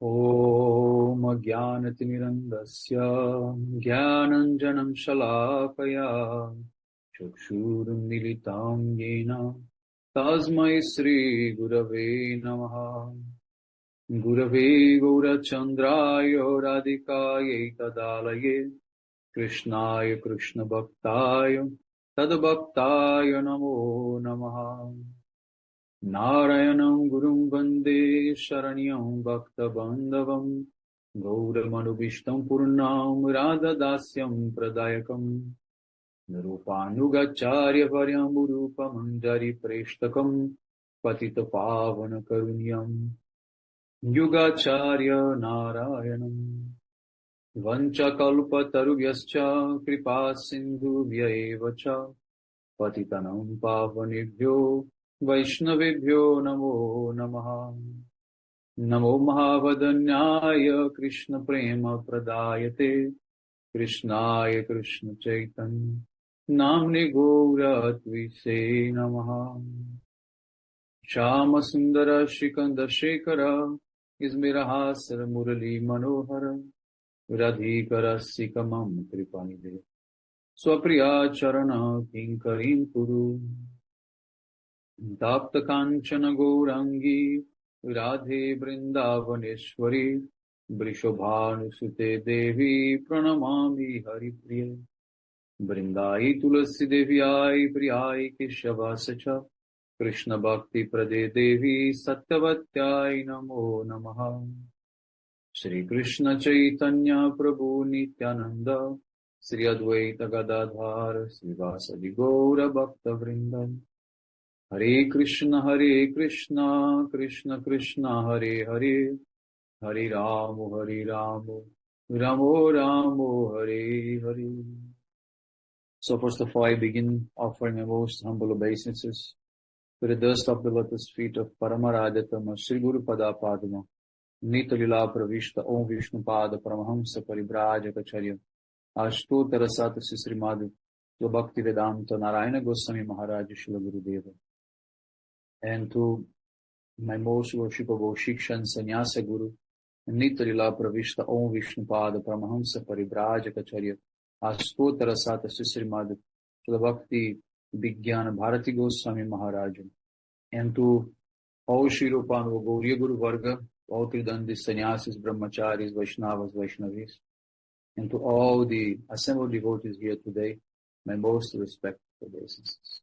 ॐ अज्ञानतिमिरन्दस्य ज्ञानञ्जनं शलाकया चक्षुरुन्मीलितं येन तस्मै श्रीगुरवे नमः। गुरवे गौरचन्द्राय राधिकायै तदालये कृष्णाय कृष्णभक्ताय तद्भक्ताय नमो नमः। नारायणं गुरुं वन्दे शरण्यं भक्तबान्धवं गौरमनुविष्टं पूर्णां राधदास्यं प्रदायकम् निरूपानुगाचार्यवर्यं रूपमञ्जरिप्रेष्ठकं पतितपावनकरुण्यं युगाचार्य नारायणम्। वञ्चकल्पतरुभ्यश्च कृपासिन्धुभ्य एव च पतितानां पावनेभ्यो वैष्णवेभ्यो नमो नमः। नमो महावदन्याय कृष्णप्रेमप्रदायते कृष्णाय कृष्णचैतन्य नाम्ने गौरत्विषे नमः। श्यामसुन्दर श्रीकन्धशेखर स्मिरहासर मुरली मनोहर राधिकर सिकमं कृपानिधे स्वप्रिया चरण किङ्करीं कुरु। तप्त कांचन गौरांगी राधे वृंदावनेश्वरी वृषभानुसुते देवी प्रणमामि हरिप्रिये। वृंदाई तुलसी देव्याय प्रियाय केशवास च कृष्ण भक्ति प्रदे देवी सत्यवत्याय नमो नमः। श्री कृष्ण चैतन्य प्रभु नित्यानंद श्री अद्वैत गदाधर श्रीवासदि गौर भक्त वृंद। हरे Krishna Krishna Krishna Hare Hare Hare Ram Ram Ram Hare Hare. So first of all, I begin offering my most humble obeisances to the dust of the lotus feet of Paramaradhatama Sri Guru Pada Padma Nita Lila Pravishta Om Vishnu Pada Paramahamsa Paribrajacharya Ashtotara Satasi Srimad Bhakti Vedanta Narayana Goswami Maharaj Shila Gurudeva, and to my most worshipable Shiksha and Sannyasa Guru Nita Lila Pravishta Om Vishnu Pada Paramahamsa Paribrajacharya Ashtotara Satasi Srimad Bhakti Vijnana Bharati Goswami Maharaj, and to all Shri Rupanova Gauriya Guru Varga, all Tridandi Sannyasis, Brahmacharis, Vaishnavas, Vaishnavis, and to all the assembled devotees here today, my most respectful obeisances.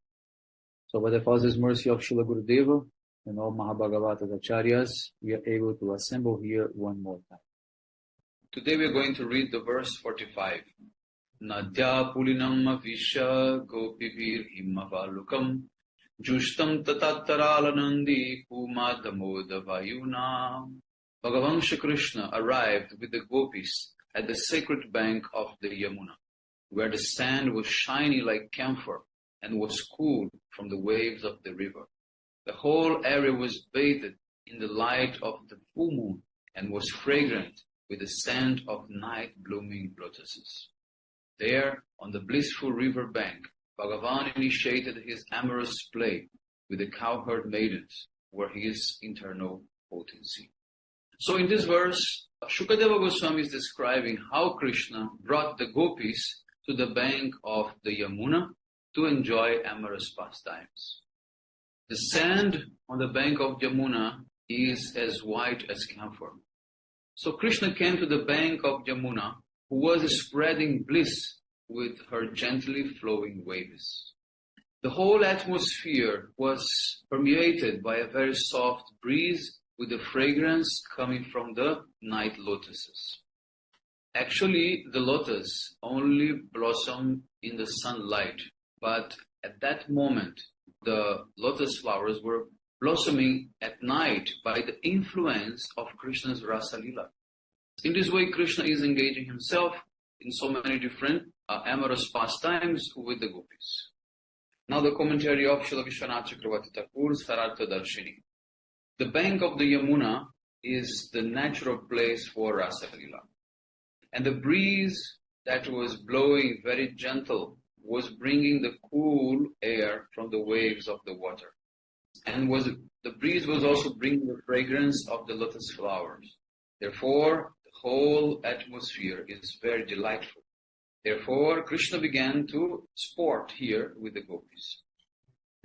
So by the Father's mercy of Srila Gurudeva and all Mahabhagavata Acharyas, we are able to assemble here one more time. Today we are going to read the verse 45. Nadya pulinam avisha gopivir himavalukam jushtam tatataralanandi kumadhamoda vayuna. Bhagavan Shri Krishna arrived with the gopis at the sacred bank of the Yamuna, where the sand was shiny like camphor and was cool from the waves of the river. The whole area was bathed in the light of the full moon and was fragrant with the scent of night-blooming lotuses. There, on the blissful river bank, Bhagavan initiated his amorous play with the cowherd maidens, were his internal potency. So in this verse, Shukadeva Goswami is describing how Krishna brought the gopis to the bank of the Yamuna to enjoy amorous pastimes. The sand on the bank of Yamuna is as white as camphor. So Krishna came to the bank of Yamuna, who was spreading bliss with her gently flowing waves. The whole atmosphere was permeated by a very soft breeze with the fragrance coming from the night lotuses. Actually, the lotus only blossomed in the sunlight, but at that moment, the lotus flowers were blossoming at night by the influence of Krishna's Rasa Lila. In this way, Krishna is engaging himself in so many different amorous pastimes with the gopis. Now the commentary of Srila Vishwanath Chakravarti Thakur's Sarartha Darshini. The bank of the Yamuna is the natural place for Rasa Lila. And the breeze that was blowing very gentle was bringing the cool air from the waves of the water. And the breeze was also bringing the fragrance of the lotus flowers. Therefore, the whole atmosphere is very delightful. Therefore, Krishna began to sport here with the gopis.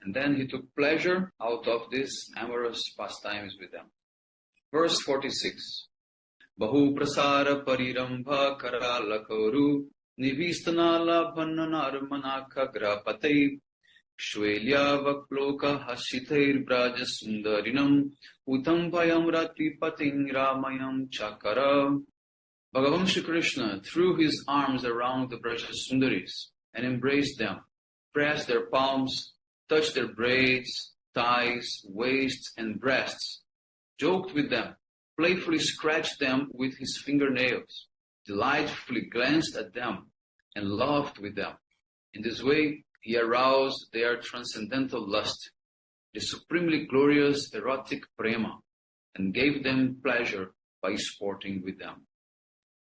And then he took pleasure out of these amorous pastimes with them. Verse 46. Bahu prasara parirambha karalakoru nivistanala bhananarmanaka grapate shvelya vakloka hashitair braja sundarinam utam payam ratipating ramayam chakara. Bhagavan Shri Krishna threw his arms around the Braja Sundaris and embraced them, pressed their palms, touched their braids, thighs, waists, and breasts, joked with them, playfully scratched them with his fingernails, delightfully glanced at them, and laughed with them. In this way, he aroused their transcendental lust, the supremely glorious erotic prema, and gave them pleasure by sporting with them.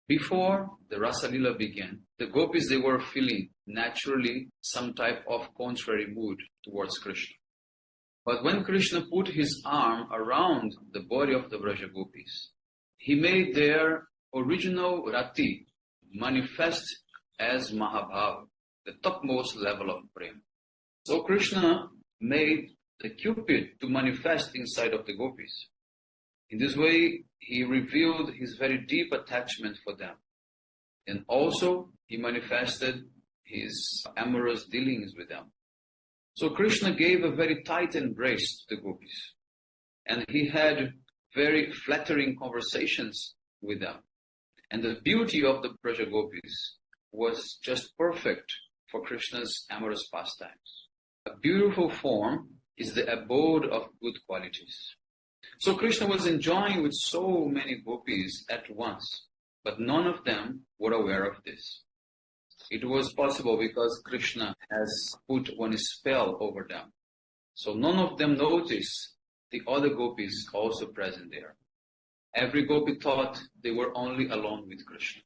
Before the Rasa Lila began, the gopis, they were feeling naturally some type of contrary mood towards Krishna. But when Krishna put his arm around the body of the Braja gopis, he made their original rati manifest as Mahabhava, the topmost level of prema. So Krishna made the Cupid to manifest inside of the gopis. In this way, he revealed his very deep attachment for them. And also, he manifested his amorous dealings with them. So Krishna gave a very tight embrace to the gopis. And he had very flattering conversations with them. And the beauty of the Braja gopis was just perfect for Krishna's amorous pastimes. A beautiful form is the abode of good qualities. So Krishna was enjoying with so many gopis at once, but none of them were aware of this. It was possible because Krishna has put one spell over them. So none of them noticed the other gopis also present there. Every gopi thought they were only alone with Krishna.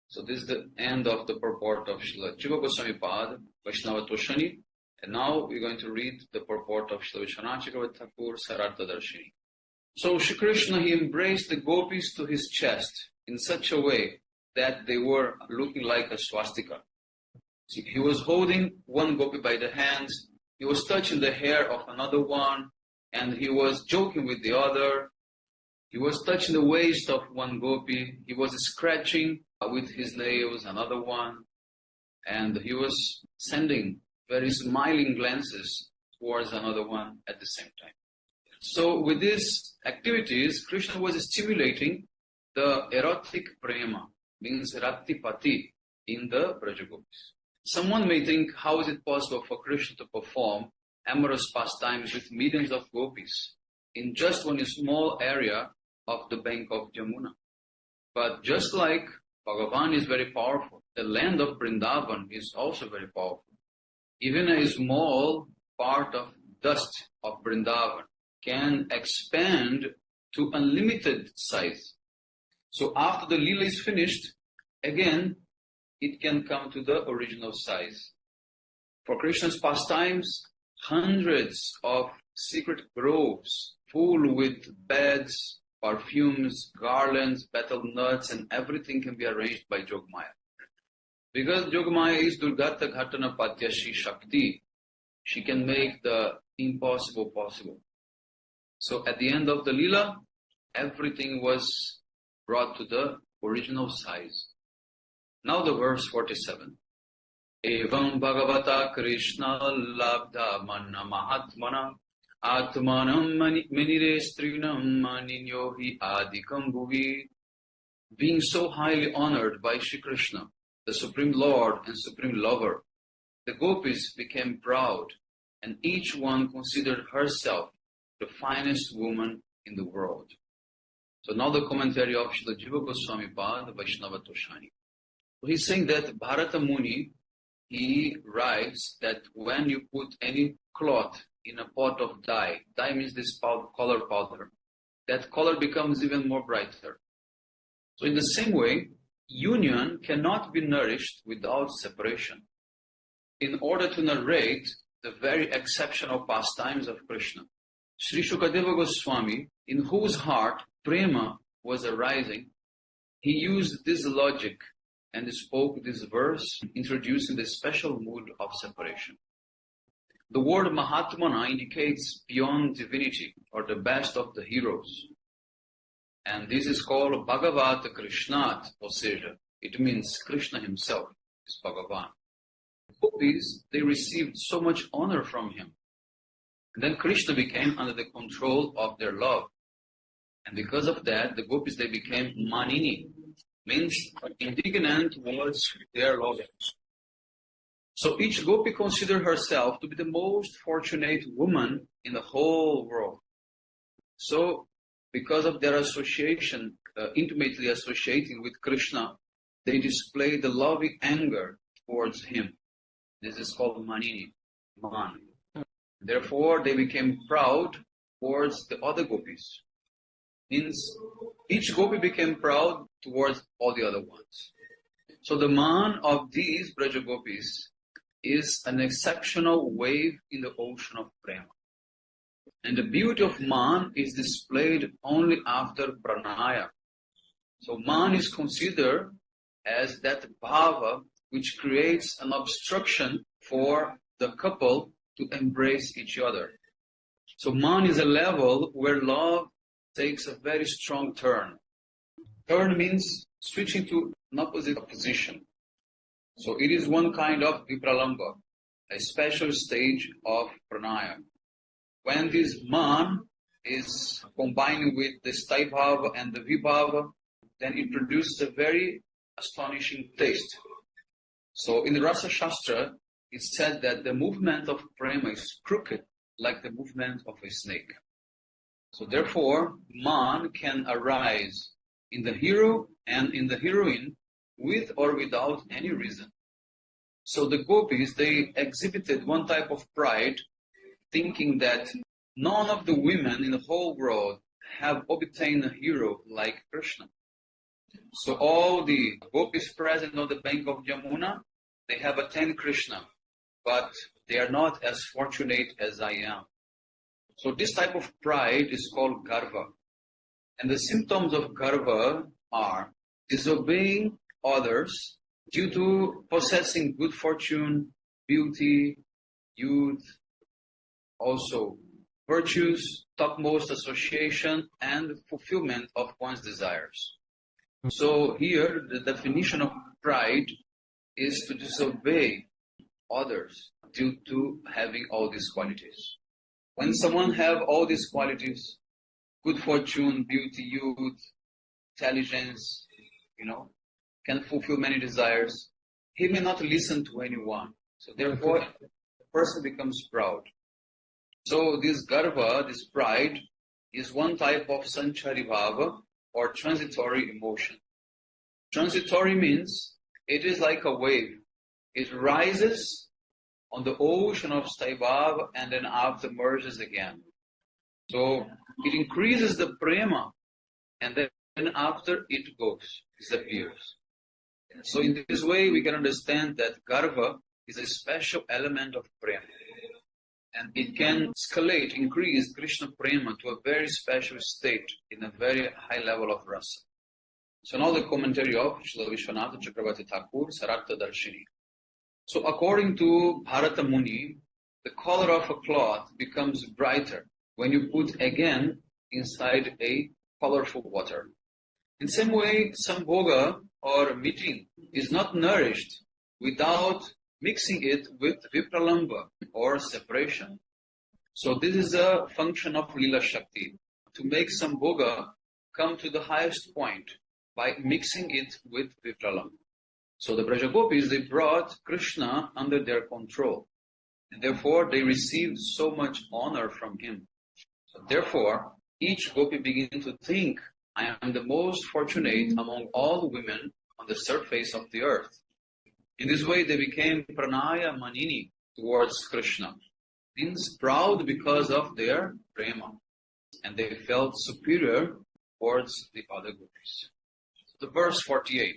So this is the end of the purport of Srila Jiva Goswami Pad, Vaishnava Toshani. And now we're going to read the purport of Srila Vishwanath Chakravarti Thakur Sarartha Darshini. So Shri Krishna, he embraced the gopis to his chest in such a way that they were looking like a swastika. See, he was holding one gopi by the hands, he was touching the hair of another one, and he was joking with the other. He was touching the waist of one gopi, he was scratching with his nails another one, and he was sending very smiling glances towards another one at the same time. So with these activities, Krishna was stimulating the erotic prema, means ratipati, in the Braja gopis. Someone may think, how is it possible for Krishna to perform amorous pastimes with millions of gopis in just one small area of the bank of Jamuna? But just like Bhagavan is very powerful, the land of Vrindavan is also very powerful. Even a small part of dust of Vrindavan can expand to unlimited size. So after the Leela is finished, again, it can come to the original size. For Krishna's pastimes, hundreds of secret groves full with beds, perfumes, garlands, betel nuts, and everything can be arranged by Jogmaya. Because Jogmaya is Durgata Ghatana Padyashi Shakti, she can make the impossible possible. So at the end of the Leela, everything was brought to the original size. Now the verse 47. Evam Bhagavata Krishna Labdha Manna Mahatmana Atmanam Menire Strinam Maninyohi Adikam Bhuvi. Being so highly honored by Shri Krishna, the Supreme Lord and Supreme Lover, the gopis became proud, and each one considered herself the finest woman in the world. So now the commentary of Srila Jiva Goswami Pad, Vaishnava Toshani. So he's saying that Bharata Muni, he writes that when you put any cloth in a pot of dye, dye means this color powder, that color becomes even more brighter. So in the same way, union cannot be nourished without separation. In order to narrate the very exceptional pastimes of Krishna, Sri Shukadeva Goswami, in whose heart prema was arising, he used this logic and spoke this verse, introducing the special mood of separation. The word Mahatmana indicates beyond divinity, or the best of the heroes. And this is called Bhagavat Krishnat, or seja, it means Krishna himself is Bhagavan. The gopis, they received so much honor from him. And then Krishna became under the control of their love. And because of that, the gopis, they became manini, means indignant towards their lovers. So each gopi considered herself to be the most fortunate woman in the whole world. So because of their association, intimately associating with Krishna, they displayed the loving anger towards him. This is called manini, man. Therefore, they became proud towards the other gopis. Means each gopi became proud towards all the other ones. So the man of these Braja gopis is an exceptional wave in the ocean of prema. And the beauty of man is displayed only after pranaya. So man is considered as that bhava which creates an obstruction for the couple to embrace each other. So man is a level where love takes a very strong turn. Turn means switching to an opposite position. So it is one kind of vipralamba, a special stage of pranaya. When this man is combining with the staibhava and the vibhava, then it produces a very astonishing taste. So in the Rasa Shastra, it's said that the movement of prema is crooked like the movement of a snake. So therefore, man can arise in the hero and in the heroine with or without any reason. So the gopis, they exhibited one type of pride, thinking that none of the women in the whole world have obtained a hero like Krishna. So all the gopis present on the bank of Yamuna, they have attained Krishna, but they are not as fortunate as I am. So this type of pride is called garva. And the symptoms of garva are disobeying others due to possessing good fortune, beauty, youth, also virtues, topmost association, and fulfillment of one's desires. So here, the definition of pride is to disobey others due to having all these qualities. When someone have all these qualities, good fortune, beauty, youth, intelligence, can fulfill many desires, he may not listen to anyone. So therefore, the person becomes proud. So this garva, this pride, is one type of sanchari bhava, or transitory emotion. Transitory means it is like a wave. It rises on the ocean of staibhava and then after merges again. So it increases the prema and then after it goes, disappears. So in this way we can understand that garva is a special element of prema. And it can escalate, increase Krishna prema to a very special state in a very high level of rasa. So now the commentary of Srila Vishwanatha Chakravarti Thakur, Sarartha Darshini. So according to Bharata Muni, the color of a cloth becomes brighter when you put again inside a colorful water. In same way, sambhoga or meeting is not nourished without mixing it with vipralamba or separation. So this is a function of Lila Shakti, to make sambhoga come to the highest point by mixing it with vipralamba. So the Brajagopis, they brought Krishna under their control, and therefore they received so much honor from him. So therefore, each gopi began to think, I am the most fortunate among all women on the surface of the earth. In this way, they became pranaya manini towards Krishna, means proud because of their prema, and they felt superior towards the other gopis. So the verse 48.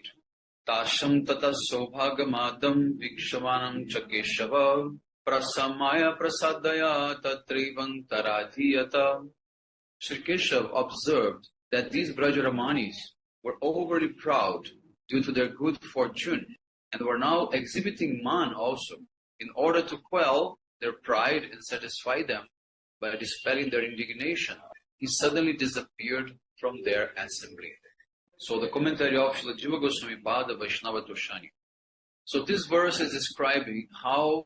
Tasham tata sobhagamadam vikshavanam chakeshava prasamaya prasadaya tatrivantaradhiyata. Sri Keshav observed that these Brajramanis were overly proud due to their good fortune and were now exhibiting man also in order to quell their pride and satisfy them by dispelling their indignation. He suddenly disappeared from their assembly. So the commentary of Srila Jiva Goswami Pada Vaishnava Toshani. So this verse is describing how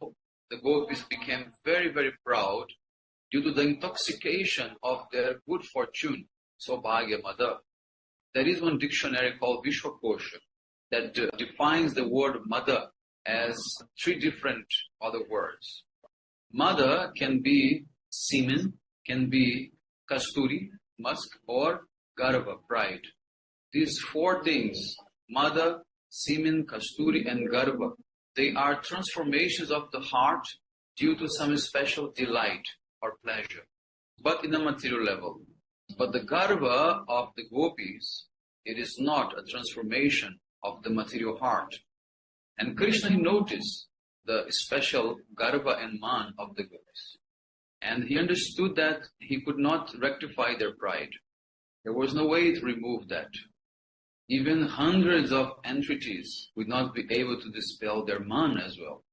the gopis became very, very proud due to the intoxication of their good fortune, Saubhagya Mada. There is one dictionary called Vishwakosha that defines the word Mada as three different other words. Mada can be semen, can be kasturi, musk, or garva, pride. These four things, Mada, semen, kasturi, and garva, they are transformations of the heart due to some special delight or pleasure, but in a material level. But the garva of the gopis, it is not a transformation of the material heart. And Krishna, he noticed the special garva and man of the gopis. And he understood that he could not rectify their pride. There was no way to remove that. Even hundreds of entities would not be able to dispel their man as well.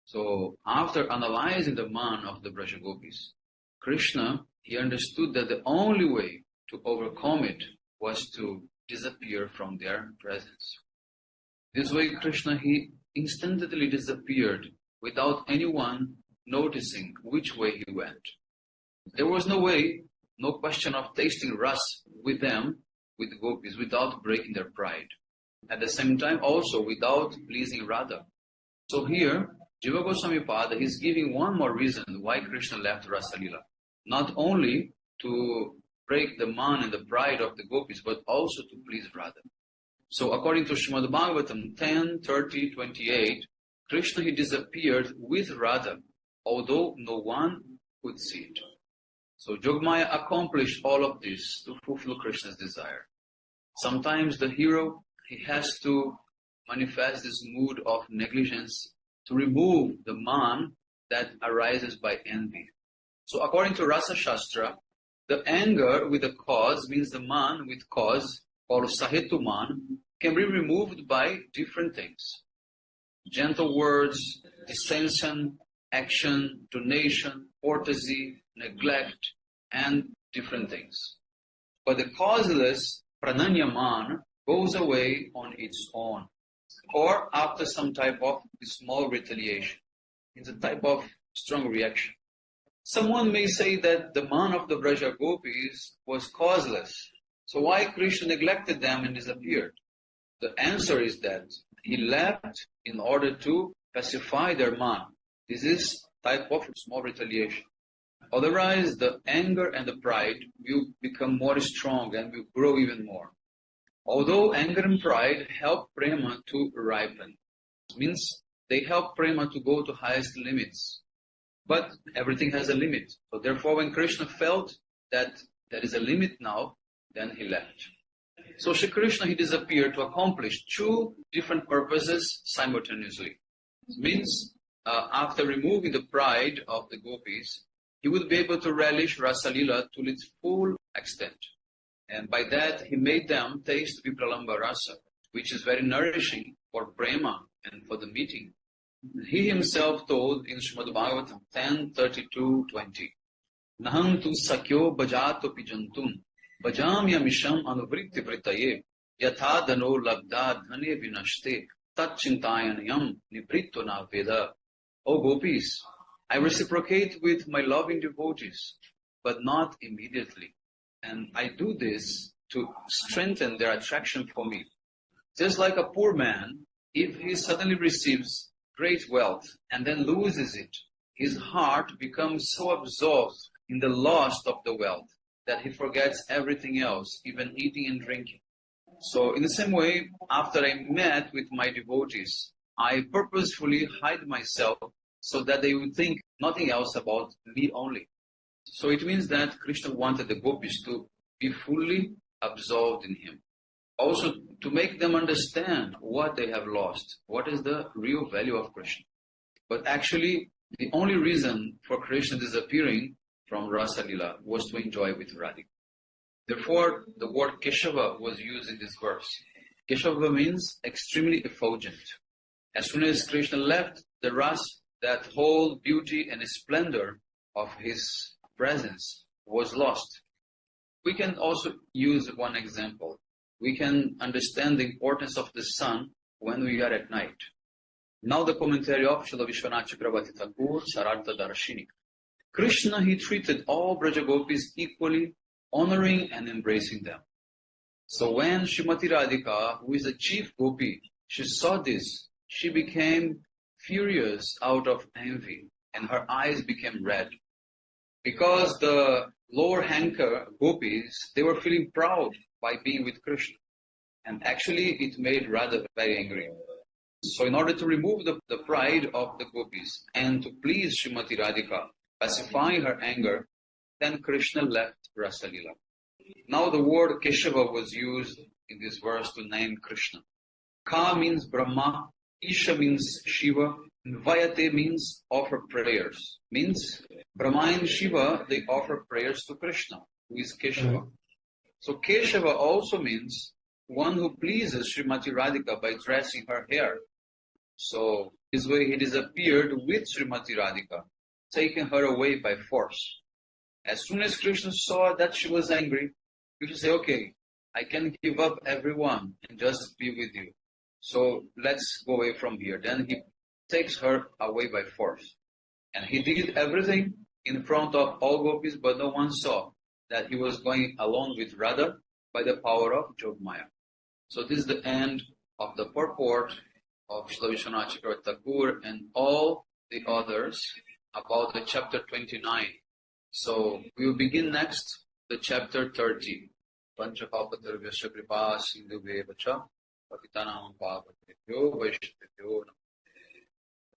So after analyzing the man of the Braja Gopis, Krishna, he understood that the only way to overcome it was to disappear from their presence. This way, Krishna, he instantly disappeared without anyone noticing which way he went. There was no way, no question of tasting Rasa with them, with the gopis, without breaking their pride. At the same time, also without pleasing Radha. So here, Jiva Goswami Pada is giving one more reason why Krishna left Rasa Lila. Not only to break the man and the pride of the gopis, but also to please Radha. So according to Srimad Bhagavatam 10:30-28, Krishna, he disappeared with Radha, although no one could see it. So Jogmaya accomplished all of this to fulfill Krishna's desire. Sometimes the hero, he has to manifest this mood of negligence to remove the man that arises by envy. So according to Rasa Shastra, the anger with the cause means the man with cause, or Sahetu man, can be removed by different things. Gentle words, dissension, action, donation, courtesy, neglect, and different things. But the causeless prananya man goes away on its own, or after some type of small retaliation. It's a type of strong reaction. Someone may say that the man of the Braja Gopis was causeless. So why Krishna neglected them and disappeared? The answer is that he left in order to pacify their man. This is type of small retaliation. Otherwise, the anger and the pride will become more strong and will grow even more. Although anger and pride help prema to ripen, it means they help prema to go to highest limits. But everything has a limit. So therefore, when Krishna felt that there is a limit now, then he left. So Shri Krishna, he disappeared to accomplish two different purposes simultaneously. It means after removing the pride of the gopis, he would be able to relish Rasa Lila to its full extent. And by that, he made them taste Vipralamba Rasa, which is very nourishing for prema and for the meeting. He himself told in Srimad Bhagavatam 10:32-20, Naham tu sakyo bhajato pijantum, bhajamyamisham anuvritti vritaye, yatha dano lagda dhane vinashte, tat chintayanayam nibritto na veda. O gopis, I reciprocate with my loving devotees, but not immediately. And I do this to strengthen their attraction for me. Just like a poor man, if he suddenly receives great wealth and then loses it, his heart becomes so absorbed in the loss of the wealth that he forgets everything else, even eating and drinking. So in the same way, after I met with my devotees, I purposefully hide myself so that they would think nothing else about me only. So it means that Krishna wanted the gopis to be fully absorbed in him. Also to make them understand what they have lost, what is the real value of Krishna. But actually, the only reason for Krishna disappearing from Rasa Lila was to enjoy with Radhika. Therefore, the word Keshava was used in this verse. Keshava means extremely effulgent. As soon as Krishna left, the Rasa, that whole beauty and splendor of his presence was lost. We can also use one example. We can understand the importance of the sun when we are at night. Now the commentary of Srila Vishwanath Chakravarti Thakur, Sarartha Darshini. Krishna, he treated all Brajagopis equally, honoring and embracing them. So when Srimati Radhika, who is a chief gopi, she saw this, she became furious out of envy, and her eyes became red. Because the lower hanker gopis, they were feeling proud by being with Krishna. And actually it made Radha very angry. So in order to remove the pride of the gopis and to please Srimati Radhika, pacifying her anger, then Krishna left Rasa Leela. Now the word Keshava was used in this verse to name Krishna. Ka means Brahma, Isha means Shiva, and Vayate means offer prayers. Means Brahma and Shiva, they offer prayers to Krishna, who is Keshava. So Keshava also means one who pleases Srimati Radhika by dressing her hair. So this way he disappeared with Srimati Radhika, taking her away by force. As soon as Krishna saw that she was angry, Krishna said, okay, I can give up everyone and just be with you. So let's go away from here. Then he takes her away by force. And he did everything in front of all gopis, but no one saw that he was going along with Radha by the power of Jogmaya. So this is the end of the purport of Srila Vishwanath Chakravarti Thakur and all the others about the chapter 29. So we will begin next the chapter 30. Panchakalpatarvyasya kripa sindhubheva cha patitanam pavatebhyo vaishnava